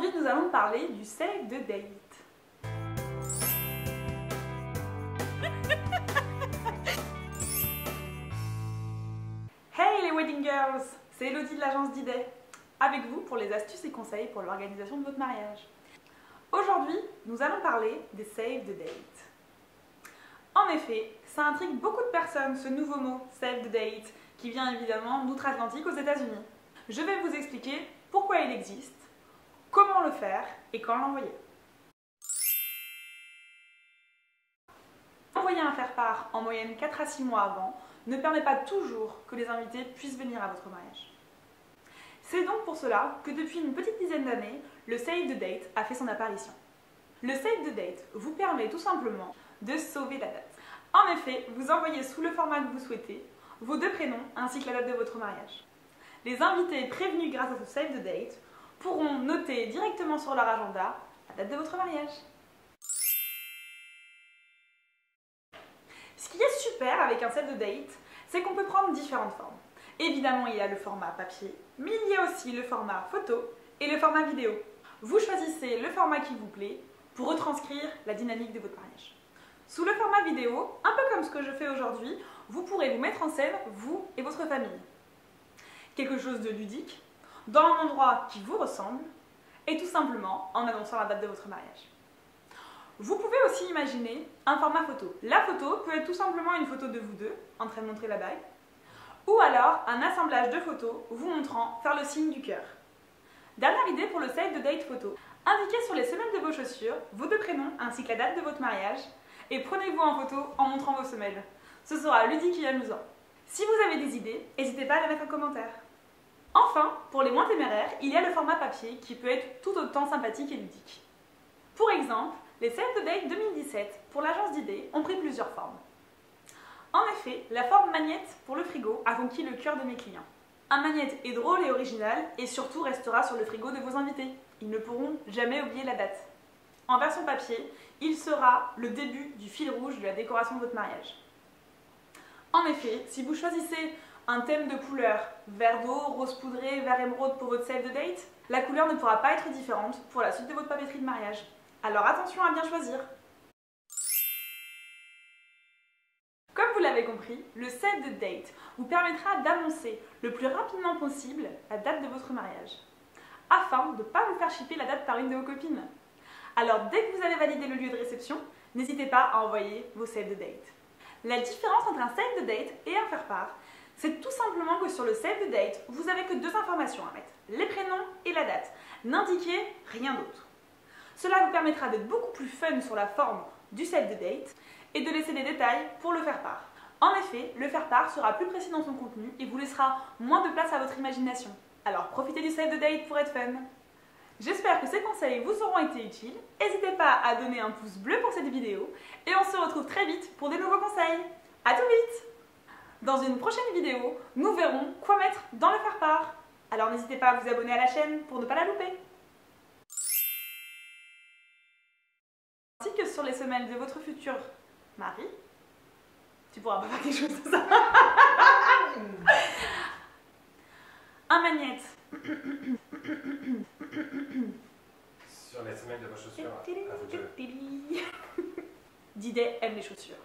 Aujourd'hui, nous allons parler du save the date. Hey les wedding girls, c'est Elodie de l'agence d'idées, avec vous pour les astuces et conseils pour l'organisation de votre mariage. Aujourd'hui, nous allons parler des save the date. En effet, ça intrigue beaucoup de personnes, ce nouveau mot, save the date, qui vient évidemment d'outre-Atlantique aux États-Unis. Je vais vous expliquer pourquoi il existe, comment le faire et quand l'envoyer. Envoyer un faire-part en moyenne 4 à 6 mois avant ne permet pas toujours que les invités puissent venir à votre mariage. C'est donc pour cela que depuis une petite dizaine d'années, le Save the Date a fait son apparition. Le Save the Date vous permet tout simplement de sauver la date. En effet, vous envoyez sous le format que vous souhaitez vos deux prénoms ainsi que la date de votre mariage. Les invités prévenus grâce à ce Save the Date pourront noter directement sur leur agenda la date de votre mariage. Ce qui est super avec un Save the Date, c'est qu'on peut prendre différentes formes. Évidemment, il y a le format papier, mais il y a aussi le format photo et le format vidéo. Vous choisissez le format qui vous plaît pour retranscrire la dynamique de votre mariage. Sous le format vidéo, un peu comme ce que je fais aujourd'hui, vous pourrez vous mettre en scène, vous et votre famille. Quelque chose de ludique, dans un endroit qui vous ressemble, et tout simplement en annonçant la date de votre mariage. Vous pouvez aussi imaginer un format photo. La photo peut être tout simplement une photo de vous deux, en train de montrer la bague, ou alors un assemblage de photos vous montrant faire le signe du cœur. Dernière idée pour le Save the Date photo. Indiquez sur les semelles de vos chaussures vos deux prénoms ainsi que la date de votre mariage et prenez-vous en photo en montrant vos semelles. Ce sera ludique et amusant. Si vous avez des idées, n'hésitez pas à les mettre en commentaire. Enfin, pour les moins téméraires, il y a le format papier qui peut être tout autant sympathique et ludique. Pour exemple, les Save the Date 2017 pour l'agence d'idées ont pris plusieurs formes. En effet, la forme magnète pour le frigo a conquis le cœur de mes clients. Un magnète est drôle et original et surtout restera sur le frigo de vos invités. Ils ne pourront jamais oublier la date. En version papier, il sera le début du fil rouge de la décoration de votre mariage. En effet, si vous choisissez un thème de couleur, vert d'eau, rose poudré, vert émeraude pour votre Save the Date, la couleur ne pourra pas être différente pour la suite de votre papeterie de mariage. Alors attention à bien choisir. Comme vous l'avez compris, le Save the Date vous permettra d'annoncer le plus rapidement possible la date de votre mariage, afin de ne pas vous faire shipper la date par une de vos copines. Alors dès que vous avez validé le lieu de réception, n'hésitez pas à envoyer vos Save the Date. La différence entre un Save the Date et un faire-part, c'est tout simplement que sur le Save the Date, vous n'avez que deux informations à mettre, les prénoms et la date. N'indiquez rien d'autre. Cela vous permettra d'être beaucoup plus fun sur la forme du Save the Date et de laisser des détails pour le faire-part. En effet, le faire-part sera plus précis dans son contenu et vous laissera moins de place à votre imagination. Alors profitez du Save the Date pour être fun. J'espère que ces conseils vous auront été utiles. N'hésitez pas à donner un pouce bleu pour cette vidéo et on se retrouve très vite pour de nouveaux conseils. À tout vite! Dans une prochaine vidéo, nous verrons quoi mettre dans le faire-part. Alors n'hésitez pas à vous abonner à la chaîne pour ne pas la louper. Ainsi que sur les semelles de votre futur mari. Tu pourras pas faire quelque chose de ça. Un magnète. Sur les semelles de vos chaussures. À vous deux. Didet aime les chaussures.